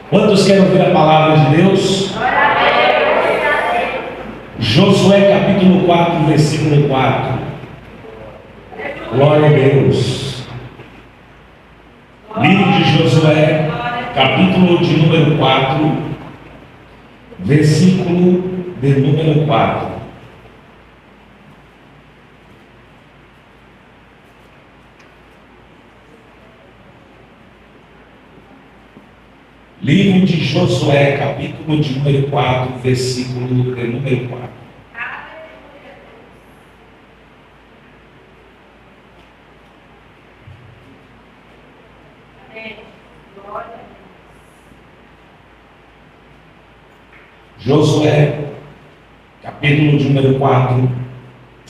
Quantos querem ouvir a palavra de Deus? Josué capítulo 4, versículo 4. Glória a Deus. Livro de Josué, capítulo de número 4, versículo de número 4. Livro de Josué, capítulo de número 4, versículo de número 4. Josué, capítulo de número 4,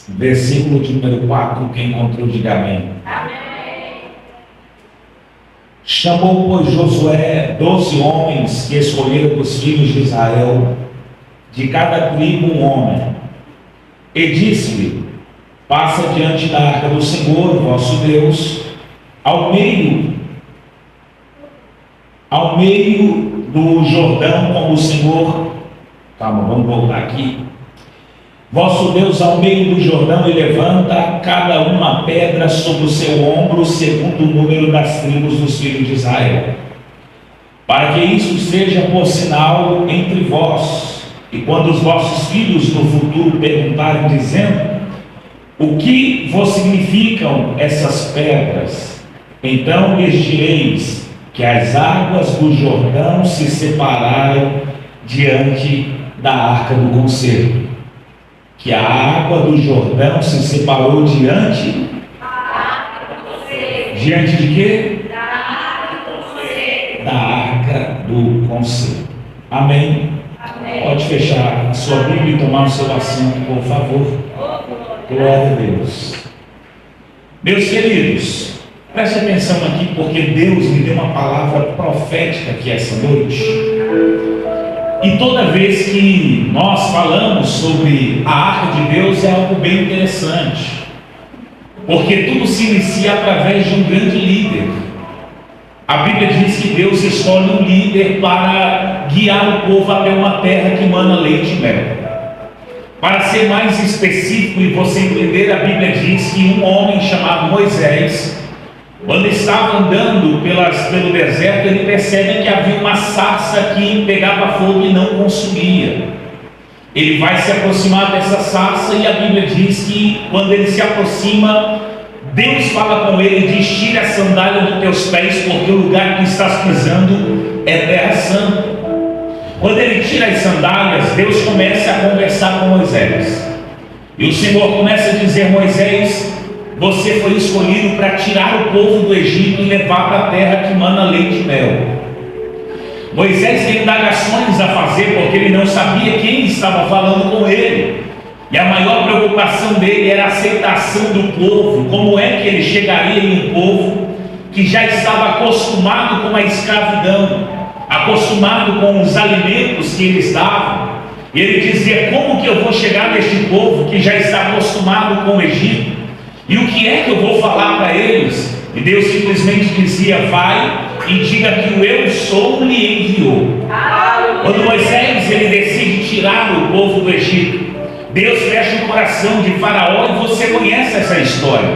versículo de número 4, quem encontrou, diga amém. Chamou, pois, Josué 12 homens que escolheram dos filhos de Israel, de cada tribo um homem, e disse-lhe: passa diante da arca do Senhor, vosso Deus, ao meio do Jordão, como o Senhor... Calma, vamos voltar aqui. Vosso Deus, ao meio do Jordão, e levanta cada uma pedra sobre o seu ombro, segundo o número das tribos dos filhos de Israel, para que isso seja por sinal entre vós. E quando os vossos filhos no futuro perguntarem, dizendo: o que vos significam essas pedras? Então lhes direis que as águas do Jordão se separaram diante da arca do concerto. Que a água do Jordão se separou diante de quê? Da arca do concerto. Amém? Pode fechar a sua Bíblia e tomar o seu assento, por favor. Glória a Deus. Meus queridos, preste atenção aqui, porque Deus me deu uma palavra profética aqui essa noite. E toda vez que nós falamos sobre a arca de Deus é algo bem interessante, porque tudo se inicia através de um grande líder. A Bíblia diz que Deus escolhe um líder para guiar o povo até uma terra que mana leite e mel. Para ser mais específico e você entender, a Bíblia diz que um homem chamado Moisés, quando estava andando pelo deserto, ele percebe que havia uma sarça que pegava fogo e não consumia. Ele vai se aproximar dessa sarça e a Bíblia diz que quando ele se aproxima, Deus fala com ele e diz: tira a sandália dos teus pés, porque o lugar que estás pisando é terra santa. Quando ele tira as sandálias, Deus começa a conversar com Moisés. E o Senhor começa a dizer: Moisés, você foi escolhido para tirar o povo do Egito e levar para a terra que mana leite e mel. Moisés tem indagações a fazer, porque ele não sabia quem estava falando com ele. E a maior preocupação dele era a aceitação do povo. Como é que ele chegaria em um povo que já estava acostumado com a escravidão, acostumado com os alimentos que eles davam? E ele dizia: como que eu vou chegar neste povo que já está acostumado com o Egito? E o que é que eu vou falar para eles? E Deus simplesmente dizia: vai e diga que o eu sou lhe enviou. Quando Moisés ele decide tirar o povo do Egito, Deus fecha o coração de Faraó, e você conhece essa história.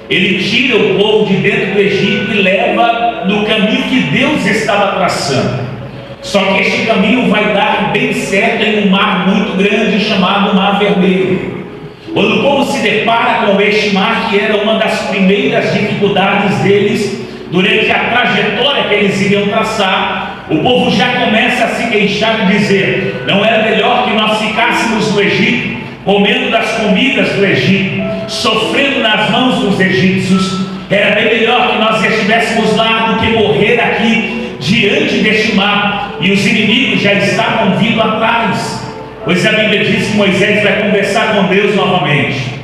Ele tira o povo de dentro do Egito e leva no caminho que Deus estava traçando. Só que este caminho vai dar bem certo em um mar muito grande chamado Mar Vermelho. Quando o povo se depara com este mar, que era uma das primeiras dificuldades deles durante a trajetória que eles iriam traçar, o povo já começa a se queixar e dizer: não era melhor que nós ficássemos no Egito, comendo das comidas do Egito, sofrendo nas mãos dos egípcios? Era bem melhor que nós estivéssemos lá do que morrer aqui diante deste mar. E os inimigos já estavam vindo atrás. Pois a Bíblia diz que Moisés vai conversar com Deus novamente.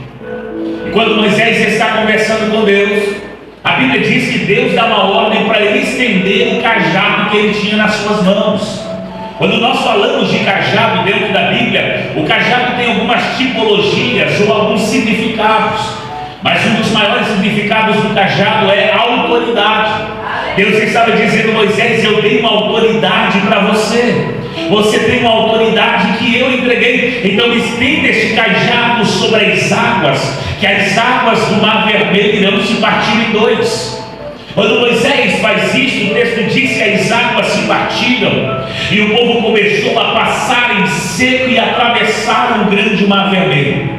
E quando Moisés está conversando com Deus, a Bíblia diz que Deus dá uma ordem para ele estender o cajado que ele tinha nas suas mãos. Quando nós falamos de cajado dentro da Bíblia, o cajado tem algumas tipologias ou alguns significados, mas um dos maiores significados do cajado é a autoridade. Deus estava dizendo: Moisés, eu dei uma autoridade você. Você tem uma autoridade que eu entreguei. Então estenda este cajado sobre as águas, que as águas do Mar Vermelho irão se partir em dois. Quando Moisés faz isso, o texto diz que as águas se partiram e o povo começou a passar em seco e atravessar o grande Mar Vermelho.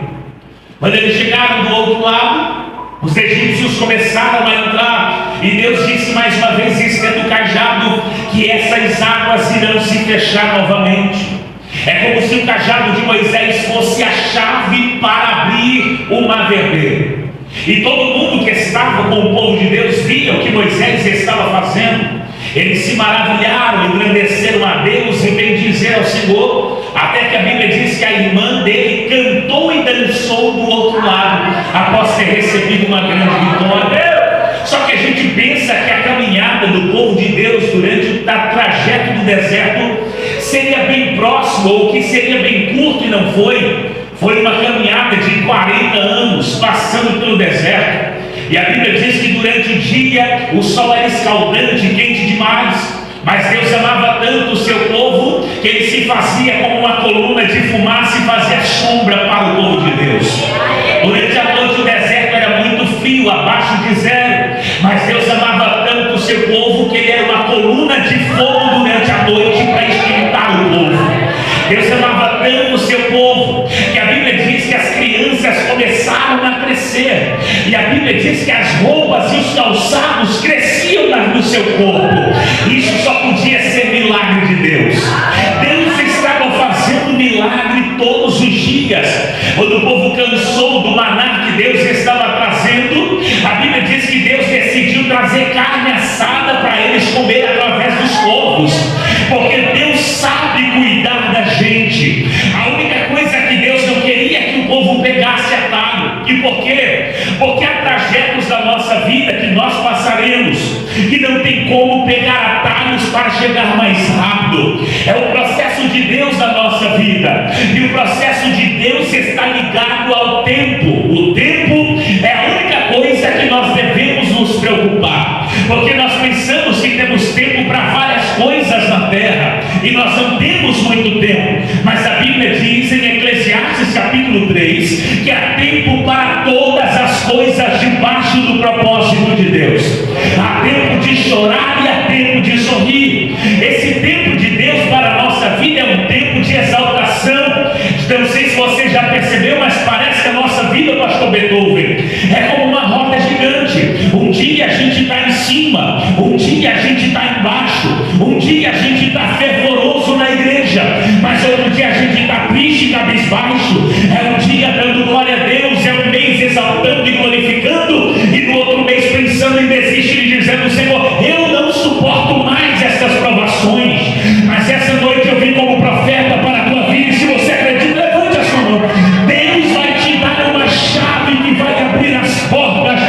Quando eles chegaram do outro lado, os egípcios começaram a entrar e Deus disse mais uma vez, estendo o cajado, que essas águas irão se fechar novamente. É como se o cajado de Moisés fosse a chave para abrir o Mar Vermelho. E todo mundo que estava com o povo de Deus via o que Moisés estava fazendo. Eles se maravilharam, engrandeceram a Deus e bendizeram ao Senhor, até que a Bíblia diz que a irmã dele cantou e dançou do outro lado, após ter recebido uma grande vitória. Só que a gente pensa que a caminhada do povo de Deus durante o trajeto do deserto seria bem próximo, ou que seria bem curto, e não foi. Foi uma caminhada de 40 anos, passando pelo deserto. E a Bíblia diz que durante o dia o sol era escaldante, quente demais. Mas Deus amava tanto o seu povo que ele se fazia como uma coluna de fumaça e fazia sombra para o povo de Deus. Durante a noite o deserto era muito frio, abaixo de zero. Mas Deus amava tanto o seu povo que ele era uma coluna de fogo durante a noite para esquentar o povo. Deus amava tanto o seu povo que a Bíblia diz que as crianças começaram a crescer. E a Bíblia diz que as roupas e os calçados cresciam no seu corpo. Isso só podia ser milagre de Deus. Deus estava fazendo milagre todos os dias. Quando o povo cansou do maná que Deus estava trazendo, a Bíblia diz que Deus decidiu trazer carne assada para eles comer através dos corvos. Porque Deus sabe cuidar da gente. A única coisa que Deus não queria é que o povo pegasse atalho. E por quê? Porque há trajetos da nossa vida que nós passaremos que não tem como pegar atalhos para chegar mais rápido. É o processo de Deus na nossa vida. E o processo de Deus está ligado ao tempo. O tempo é a única coisa que nós devemos nos preocupar. Porque nós pensamos que temos tempo para várias coisas na terra, e nós não temos muito tempo. Mas a Bíblia diz em Eclesiastes capítulo 3 que há tempo para todas as coisas debaixo do propósito de Deus. Há tempo de chorar e há tempo de sorrir. Esse tempo de Deus para a nossa vida é um tempo de exaltação. Não sei se você já percebeu, mas parece que a nossa vida, pastor Beethoven, é como uma roda gigante. Um dia a gente está em cima, um dia a gente está embaixo, um dia a gente está fervoroso na igreja, mas outro dia a gente está triste e cabisbaixo. É um dia dando glória a Deus, é um mês exaltando e glorificando, e no outro mês pensando em desistir e dizendo: Senhor, eu não suporto mais essas provações. Mas essa noite eu vim como profeta para a tua vida, e se você acredita, levante a sua mão. Deus vai te dar uma chave que vai abrir as portas.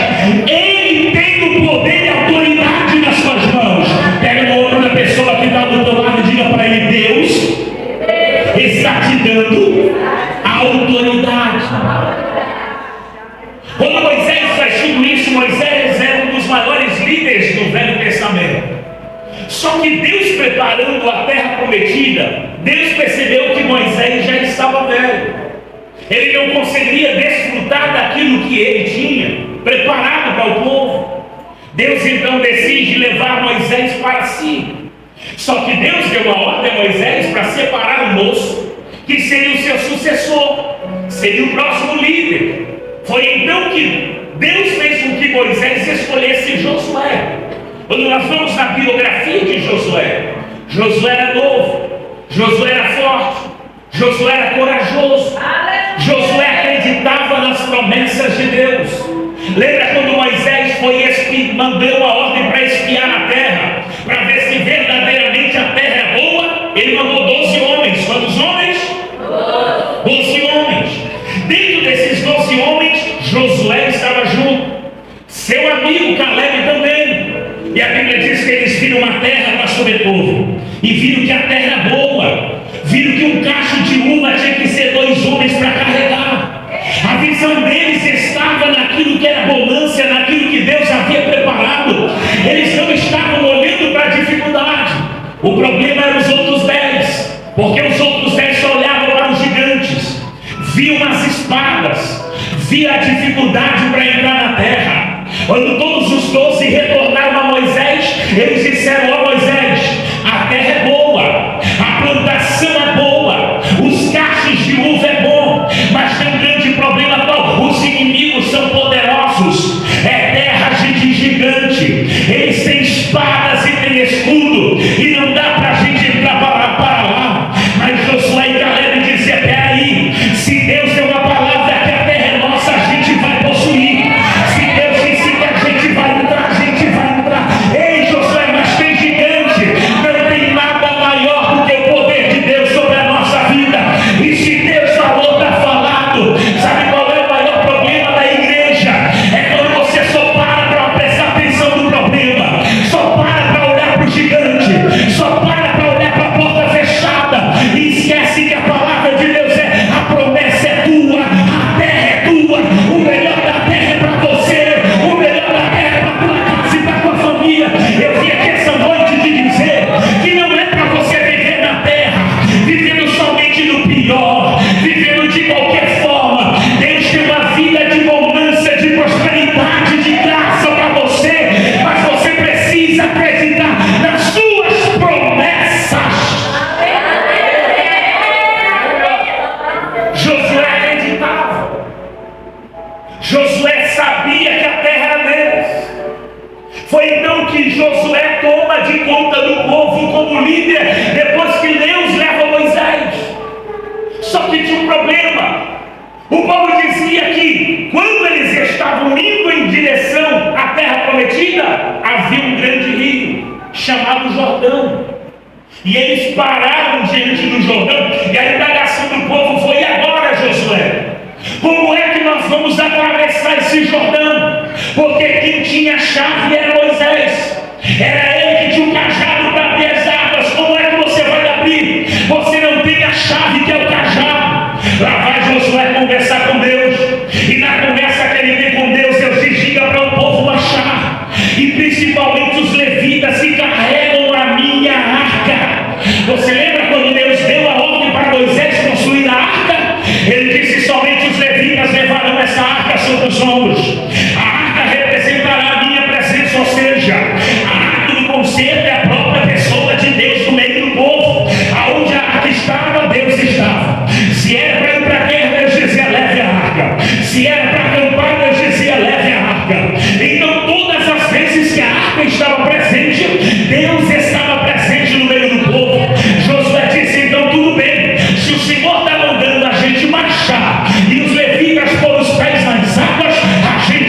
Ele tem o poder e a autoridade nas suas mãos. Pega no ombro da pessoa que está do teu lado e diga para ele: Deus está te dando a autoridade. Quando Moisés faz tudo isso, Moisés é um dos maiores líderes do Velho Testamento. Só que Deus, preparando a terra prometida, Deus percebeu que Moisés já estava velho. Ele não conseguiria desfrutar daquilo que ele tinha preparado para o povo. Deus então decide levar Moisés para si. Só que Deus deu uma ordem a Moisés para separar o moço que seria o seu sucessor, seria o próximo líder. Foi então que Deus fez com que Moisés escolhesse Josué. Quando nós vamos na biografia de Josué, Josué era novo, Josué era forte, Josué era corajoso, Josué acreditava nas promessas de Deus. Lembra quando Moisés mandou a ordem para espiar a terra, para ver se verdadeiramente a terra é boa? Ele mandou 12 homens. Quantos homens? 12 homens. Dentro desses 12 homens, Josué estava junto, seu amigo Caleb também. E a Bíblia diz que eles viram uma terra, pastor Beethoven, e viram que a terra é boa, viram que um cacho de uva tinha que ser 2 homens para carregar. A visão deles estava naquilo que era bonança, naquilo que Deus havia preparado. Eles não estavam olhando para a dificuldade. O problema eram os outros 10. Porque os outros 10 só olhavam para os gigantes, viam as espadas, viam a dificuldade para entrar na terra. Quando todos os 12 retornaram a Moisés, eles disseram: ó Moisés, a terra é boa, a plantação é boa, os cachos de uva é bom, mas tem um grande problema qual? Os inimigos são poderosos, é terra de gigante, eles têm espadas e têm escudo, e não dá para a gente entrar para lá. Mas Josué e Caleb diziam: peraí, se Deus deu uma palavra que a terra é nossa, a gente vai possuir. Se Deus disse que a gente vai entrar, a gente vai entrar. Ei Josué, mas tem gigante, não tem nada maior do que o poder de Deus sobre a nossa vida. E se Deus falou, está falado. Sabe qual é o maior problema da igreja? É quando você só para prestar atenção no problema, só para olhar para o gigante, só para olhar para a porta fechada e esquece que a palavra de Deus é: a promessa é tua, a terra é tua, o melhor da terra é para você, o melhor da terra é para a tua casa e para a tua família. Eu vim aqui essa noite te dizer que não é para você viver na terra, vivendo somente no pior, vivendo de qualquer forma. Deus tem uma vida de bonança, de prosperidade, de graça para você, mas você precisa acreditar nas suas promessas. Josué acreditava, Josué sabia que a terra era deles. Foi então que Josué toma de conta do povo como líder, depois que Deus leva Moisés. Só que tinha um problema. O povo dizia que quando eles estavam indo em direção à terra prometida, havia um grande rio chamado Jordão, e eles pararam diante do Jordão. E a indagação do povo foi: e agora, Josué, como é que nós vamos atravessar esse Jordão? Porque quem tinha a chave era Moisés, era ele que tinha o cajado para abrir as águas. Como é que você vai abrir? Você não tem a chave, que é o cajado. Lá vai Josué conversar com Deus, e na conversa que ele tem com Deus, Deus diz: diga para o povo marchar, e principalmente os levitas que carregam a minha arca. Você lembra quando Deus deu a ordem para Moisés construir a arca? Ele disse: somente os levitas levarão essa arca sobre os ombros. A arca representará a minha presença, ou seja, a arca do concerto é a própria pessoa de Deus no meio do povo. Aonde a arca estava, Deus estava. Se era para ir para a guerra, Deus dizia: leve a arca. Se era para acampar, Deus dizia: leve a arca. Então todas as vezes que a arca estava presente, Deus estava presente no meio do povo. Josué disse: então tudo bem, se o Senhor está mandando a gente marchar e os levitas pôr os pés nas águas, a gente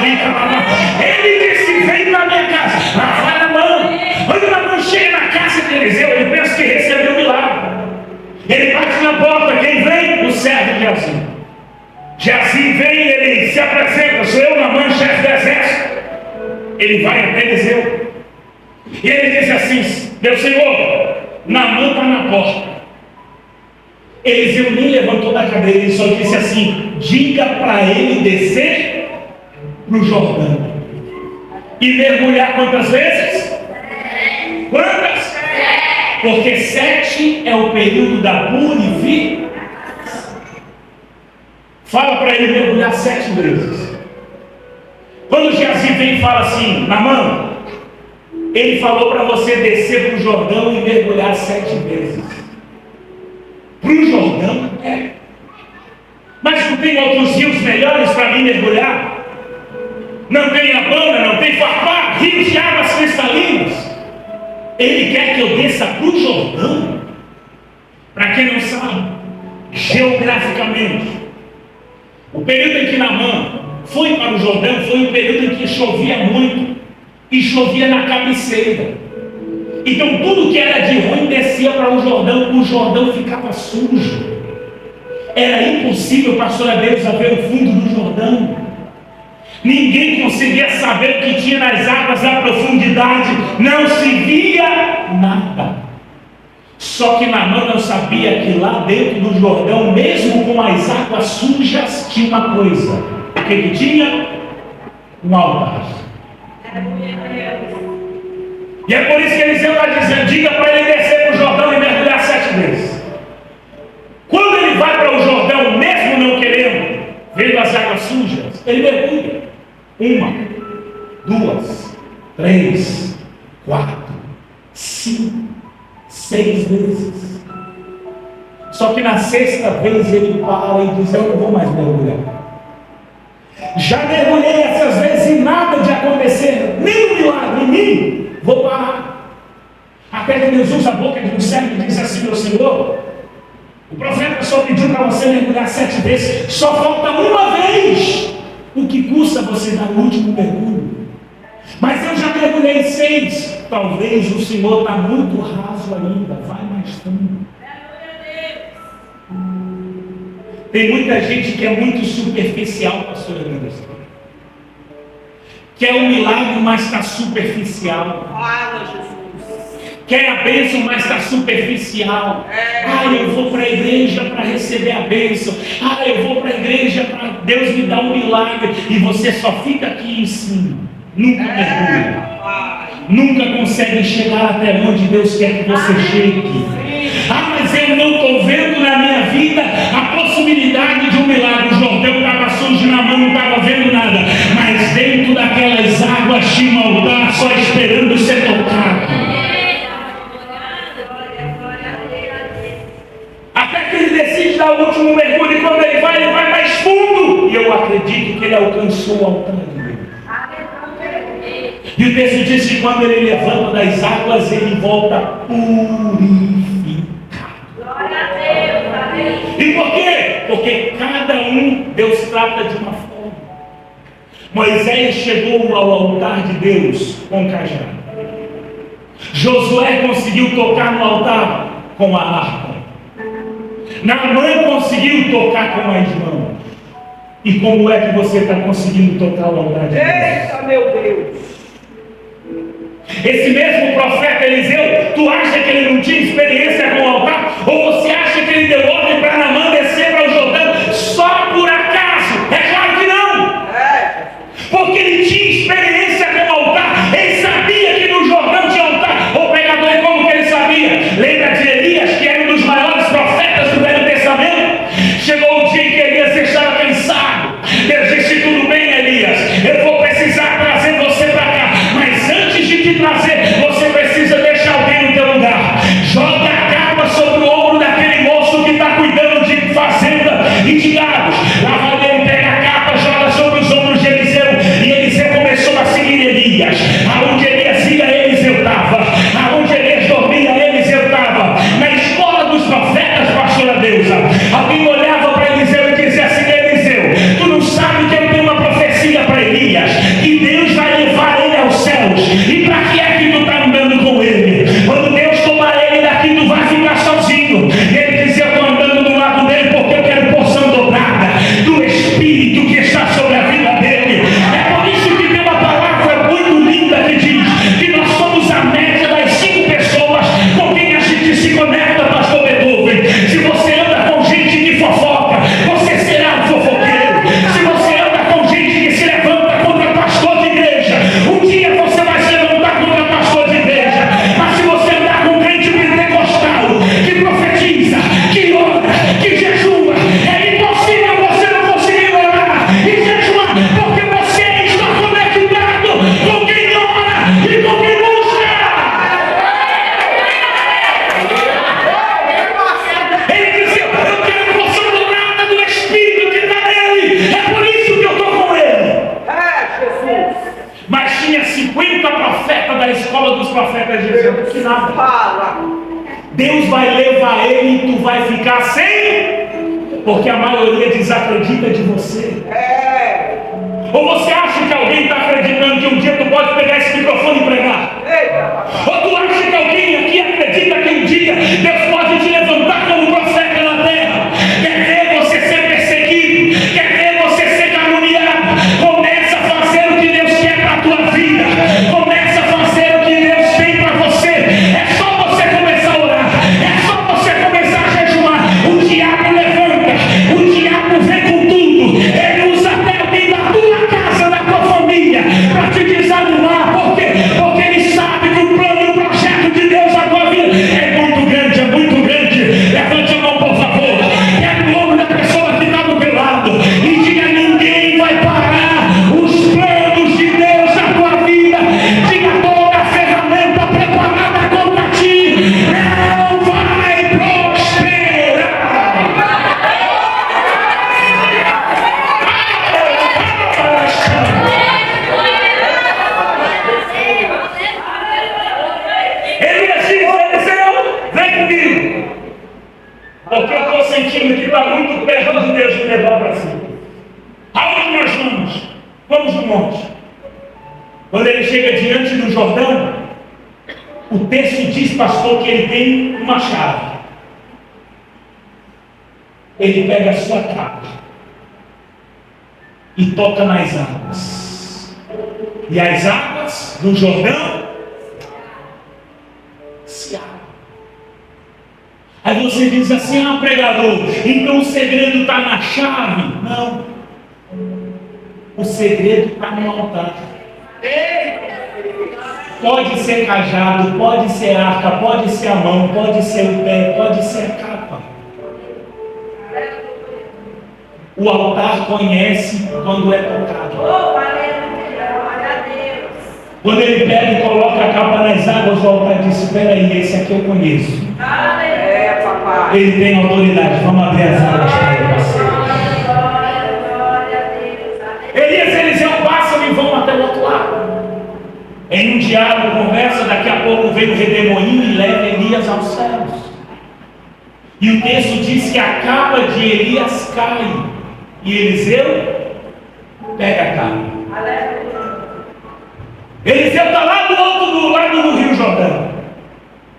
Ele disse: vem na minha casa. Lá vai Naamã. Quando Naamã chega na casa de Eliseu, ele pensa que recebeu um milagre. Ele bate na porta. Quem vem? O servo de Geazi. Geazi vem e ele se apresenta: sou eu, Naamã, chefe do exército. Ele vai até Eliseu e ele diz assim: meu senhor, Naamã está na porta. Eliseu nem levantou da cadeira, ele só disse assim: diga para ele descer para o Jordão e mergulhar quantas vezes? Quantas? Porque 7 é o período da purificação. Fala para ele mergulhar 7 vezes. Quando Geazi vem e fala assim: Naamã, ele falou para você descer para o Jordão e mergulhar 7 vezes. Para o Jordão? É. Mas não tem outros rios melhores para mim mergulhar? Não tem Abana, não tem Farpá, rios de águas cristalinas. Ele quer que eu desça para o Jordão? Para quem não sabe, geograficamente, o período em que Naamã foi para o Jordão foi um período em que chovia muito e chovia na cabeceira. Então tudo que era de ruim descia para o Jordão ficava sujo. Era impossível, pastor Adeus, ver o fundo do Jordão. Ninguém conseguia saber o que tinha nas águas da profundidade. Não se via nada. Só que Naamã não sabia que lá dentro do Jordão, mesmo com as águas sujas, tinha uma coisa. O que tinha? Um altar. E é por isso que Eliseu está dizendo: diga para ele descer para o Jordão e mergulhar 7 vezes. Quando ele vai para o Jordão, mesmo não querendo, vendo as águas sujas, ele mergulha. 1, 2, 3, 4, 5, 6 vezes. Só que na 6ª vez ele para e diz: eu não vou mais mergulhar. Já mergulhei essas vezes e nada de acontecer, nenhum milagre em mim. Vou parar. Até que Deus usa a boca de um servo e diz assim: meu senhor, o profeta só pediu para você mergulhar 7 vezes, só falta uma vez. O que custa você dar o último mergulho? Mas eu já mergulhei 6. Talvez o senhor está muito raso ainda, vai mais fundo. Tem muita gente que é muito superficial, pastor Anderson. Quer um milagre, mas está superficial. Fala, Jesus. Quer a bênção, mas está superficial. Eu vou para a igreja para receber a bênção. Eu vou para a igreja para Deus me dar um milagre. E você só fica aqui em cima. Nunca mergulha. Nunca consegue chegar até onde Deus quer que você chegue. Mas eu não estou vendo na minha vida a possibilidade de um milagre. O Jordão estava sujo, na mão não estava vendo nada. Mas dentro daquelas águas tinha um altar só esperando ser tocado. Até que ele decide dar o último mergulho. E quando ele vai mais fundo. E eu acredito que ele alcançou o altar de Deus. E o texto diz que quando ele levanta das águas, ele volta purificado. E por quê? Porque cada um Deus trata de uma forma. Moisés chegou ao altar de Deus com cajado. Josué conseguiu tocar no altar com a harpa. Naamã conseguiu tocar com as mãos. E como é que você está conseguindo tocar o altar de Deus? Eita, meu Deus! Esse mesmo profeta Eliseu, tu acha que ele não tinha experiência com o altar? Ou você acha que ele deu ordem para Naamã descer para o Jordão só por acaso? É claro que não! Porque ele tinha experiência com o altar. Ele sabia que no Jordão tinha altar. O pregador, como que ele sabia? Lembra de Elias, que era um dos maiores profetas do Velho Testamento? Chegou o dia em que Elias estava cansado. Deus disse: tudo bem, Elias, eu vou precisar trazer você para cá. Mas antes de te trazer, você precisa deixar alguém no teu lugar. Joga a capa sobre o ombro daquele moço que está cuidando de fazenda e de gados. Lavadeiro pega a capa, joga sobre os ombros de Eliseu. E Eliseu começou a profetas dizendo que nada. Fala. Deus vai levar ele e tu vai ficar sem, porque a maioria desacredita de você. Ou você acha que alguém está acreditando que um dia tu pode pegar esse microfone e pregar? Eita, papai. Ou tu acha que alguém aqui acredita que um dia Deus pode te levantar como profeta na terra? Quer ver você ser perseguido? Quer ver você ser caluniado? Começa a fazer o que Deus quer para a tua vida. Começa a fazer o que Deus tem para você. É só você começar a orar. É só você começar a jejuar. O diabo levanta. O diabo vem com tudo. Ele usa até alguém da tua casa, da tua família, para te desanimar. Por quê? Porque ele sabe que o plano e o projeto de Deus na tua vida é muito grande, é muito grande. Levante a mão, por favor. Pega o nome da pessoa que está do teu lado e diga: ninguém vai parar os planos de Deus na tua vida. Diga: toda a ferramenta preparada contra ti não vai prosperar. Elias disse: Eliseu, vem comigo, porque eu estou sentindo que está muito perto de Deus me levar para cima. Aonde nós vamos? Vamos no monte. Quando ele chega diante do Jordão, o texto diz, pastor, que ele tem uma chave. Ele pega a sua capa e toca nas águas. E as águas do Jordão se abrem. Aí você diz assim: ah, pregador, então o segredo está na chave. Não. O segredo está no altar. Pode ser cajado, pode ser arca, pode ser a mão, pode ser o pé, pode ser a capa. O altar conhece quando é tocado. Quando ele pega e coloca a capa nas águas, o altar diz: espera aí, esse aqui eu conheço. Papai. Ele tem autoridade. Vamos abrir as águas para ele, parceiro. Elias e Eliseu passam e vão até o outro lado. Em um diálogo, conversa, daqui a pouco vem o redemoinho e leva Elias aos céus. E o texto diz que a capa de Elias cai e Eliseu pega a capa. Eliseu está lá do lado do Rio Jordão.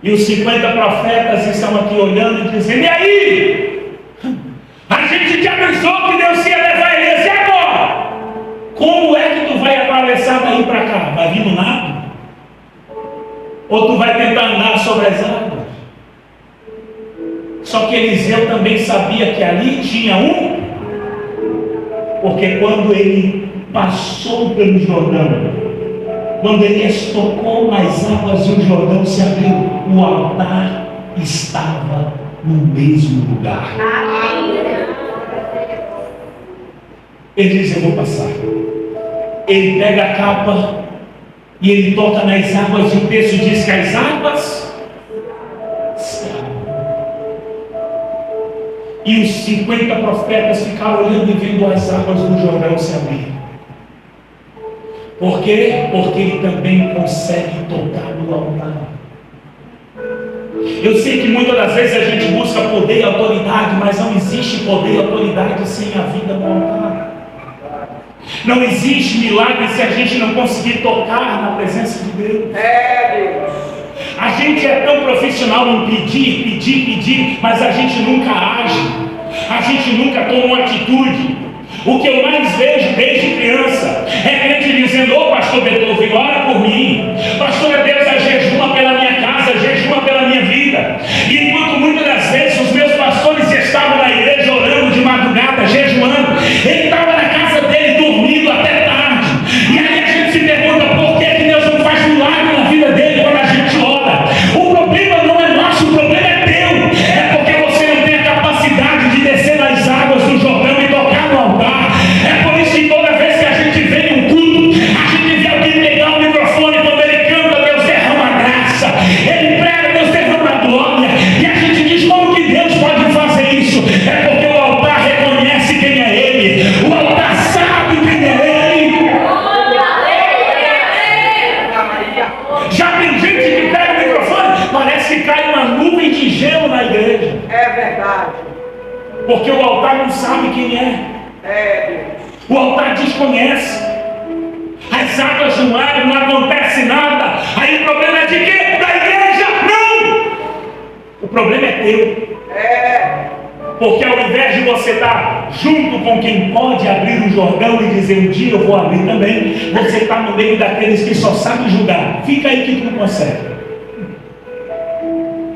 E os 50 profetas estão aqui olhando e dizendo: e aí? A gente te avisou que Deus ia levar Elias, e agora? Como é que tu vai atravessar daí para cá? Vai vir no nado? Ou tu vai tentar andar sobre as águas? Só que Eliseu também sabia que ali tinha porque quando ele passou pelo Jordão, quando Elias tocou nas águas e o Jordão se abriu, o altar estava no mesmo lugar. Ele diz: eu vou passar. Ele pega a capa e ele toca nas águas, e o texto diz que as águas se abrem. E os 50 profetas ficaram olhando e vendo as águas do Jordão se abrir. Por quê? Porque ele também consegue tocar no altar. Eu sei que muitas das vezes a gente busca poder e autoridade, mas não existe poder e autoridade sem a vida no altar. Não existe milagre se a gente não conseguir tocar na presença de Deus. Deus. A gente é tão profissional em pedir, mas a gente nunca age. A gente nunca toma uma atitude. O que eu mais vejo desde criança é crente dizendo: ô pastor Beethoven, ora por mim. Pastor Deus, jejuma pela minha casa, jejuma pela minha vida. E enquanto muitas das vezes os meus pastores estavam na igreja orando de madrugada, jejuando, ele estava na casa dele dormindo até tarde. E aí a gente se pergunta: por que Deus não faz milagre na vida dele quando a gente ora? O problema não é nosso, o problema é teu. É porque você não tem a capacidade de descer nas águas do Jordão e tocar no altar. É por isso que toda vez que a gente vem em um culto, a gente Porque o altar não sabe quem é. É, Deus. O altar desconhece. As águas no ar, não acontece nada. Aí o problema é de quê? Da igreja? Não! O problema é teu. É. Porque ao invés de você estar junto com quem pode abrir o Jordão e dizer um dia eu vou abrir também, você está no meio daqueles que só sabem julgar. Fica aí que tu não consegue.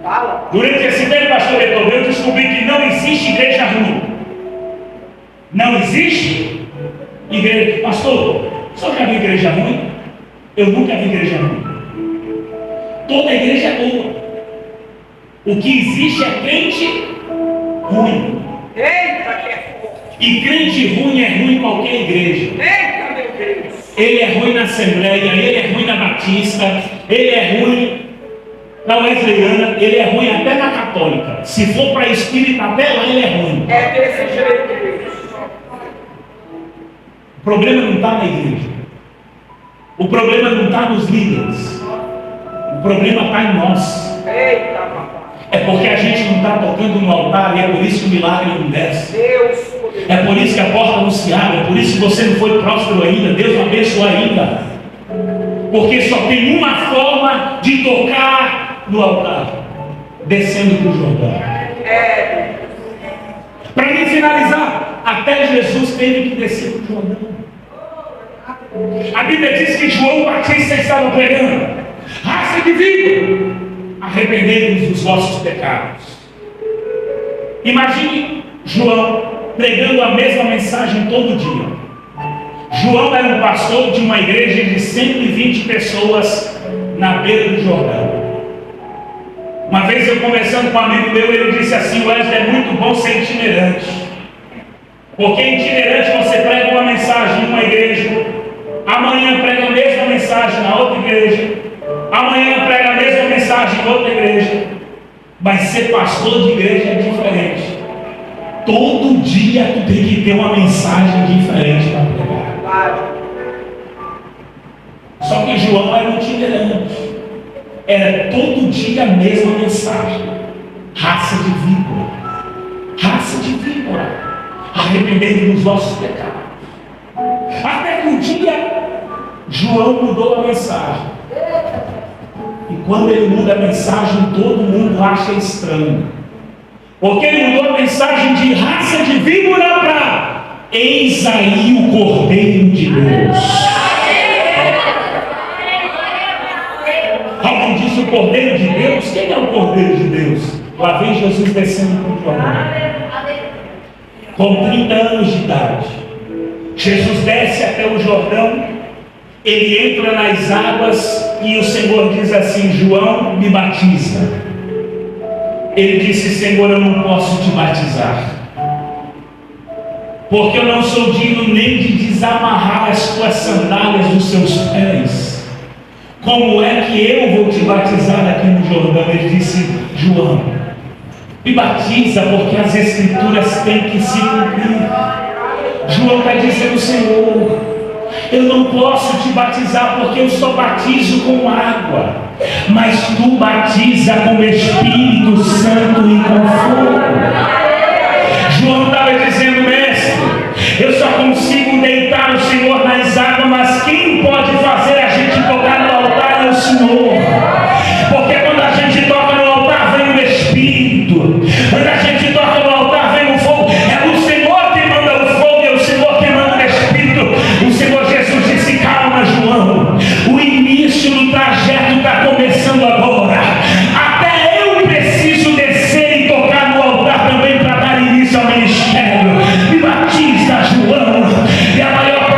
Fala. Durante esse tempo, pastor Beethoven, eu descobri que não existe igreja ruim. Não existe igreja. Pastor, o senhor já viu igreja ruim? Eu nunca vi igreja ruim. Toda igreja é boa. O que existe é crente ruim. Eita, que é forte. E crente ruim é ruim em qualquer igreja. Eita, meu Deus. Ele é ruim na Assembleia, ele é ruim na Batista, ele é ruim na Wesleyana, ele é ruim até na Católica. Se for para espírita, até lá ele é ruim. É desse jeito, Deus. O problema não está na igreja. O problema não está nos líderes. O problema está em nós. Eita, papai. É porque a gente não está tocando no altar e é por isso que o milagre não desce. Deus, poderoso. É por isso que a porta não se abre. É por isso que você não foi próspero ainda. Deus não abençoa ainda. Porque só tem uma forma de tocar no altar: descendo para o Jordão. É. Para mim finalizar, até Jesus teve que descer para o Jordão. A Bíblia diz que João Batista estava pregando: raça de víbora, arrependei-vos dos vossos pecados. Imagine João pregando a mesma mensagem todo dia. João era um pastor de uma igreja de 120 pessoas na beira do Jordão. Uma vez eu conversando com um amigo meu, ele disse assim: Wesley, é muito bom ser itinerante. Porque itinerante você prega uma mensagem em uma igreja, amanhã prega a mesma mensagem na outra igreja, amanhã prega a mesma mensagem em outra igreja. Mas ser pastor de igreja é diferente. Todo dia tu tem que ter uma mensagem diferente para pregar. Só que João era um itinerante. Era todo dia a mesma mensagem: raça de víbora, raça de víbora, arrependei-vos dos vossos pecados. Até que um dia João mudou a mensagem. E quando ele muda a mensagem, todo mundo acha estranho. Porque ele mudou a mensagem de raça de víbora para eis aí o Cordeiro de Deus. Alguém disse o Cordeiro de Deus? Quem é o Cordeiro de Deus? Lá vem Jesus descendo para o Jordão. Com 30 anos de idade, Jesus desce até o Jordão. Ele entra nas águas e o Senhor diz assim: João, me batiza. Ele disse: Senhor, eu não posso te batizar, porque eu não sou digno nem de desamarrar as tuas sandálias dos seus pés. Como é que eu vou te batizar aqui no Jordão? Ele disse: João, me batiza, porque as escrituras têm que se cumprir. João está dizendo: Senhor, eu não posso te batizar porque eu só batizo com água, mas tu batiza com o Espírito Santo e com fogo. João estava dizendo: mestre, eu só consigo deitar o Senhor nas águas, mas quem pode fazer a gente tocar no altar é o Senhor. Porque quando a gente toca no altar vem o Espírito, quando a gente toca no altar vem o fogo. É o Senhor que manda o fogo, é o Senhor que manda o Espírito. O Senhor Jesus disse: calma, João, o início do trajeto está começando agora. Até eu preciso descer e tocar no altar também para dar início ao ministério. Me batiza, João. E a maior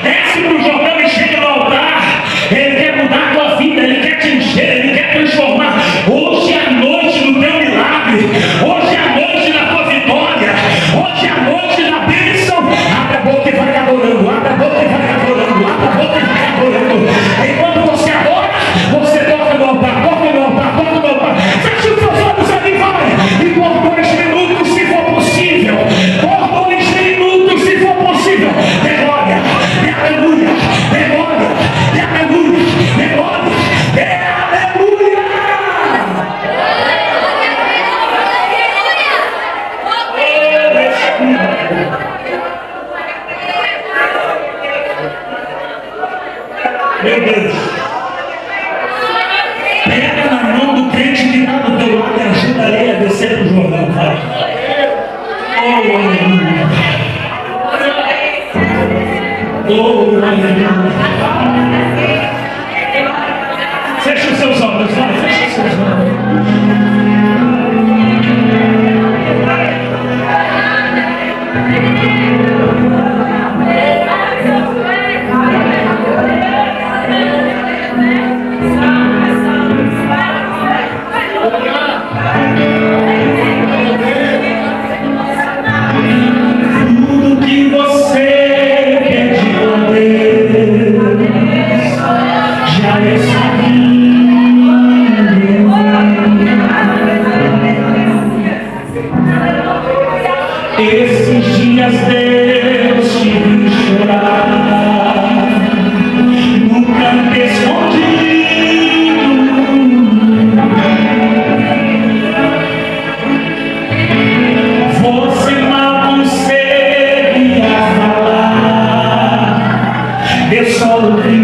Desce para o Jordão e chega no altar. Ele quer mudar a tua vida, Ele quer te encher, Ele quer transformar. Hoje é a noite do teu milagre. Hoje é a noite da tua vitória. Hoje é a noite da bênção. Abre a boca e vai adorando. Abre a boca e vai adorando. Abre a boca e vai adorando. Enquanto você adora, você toca no altar, toca no altar, toca no altar. Feche os seus olhos ali, vai. E por 2 minutos, se for possível. Por 2 minutos, se for possível. Dê glória, dê aleluia, dê glória, dê aleluia, dê glória, dê aleluia. Meu Deus. Pega na mão do crente que está do teu lado e ajuda ele a descer para o Jordão, vai. Oh, aleluia. Oh, aleluia. Fecha os seus olhos, vai, fecha os seus olhos. Tudo que você pediu a Deus já está vindo. Esses dias Deus te viu chorar no canto escondido. Você mal conseguia falar, eu só ouvi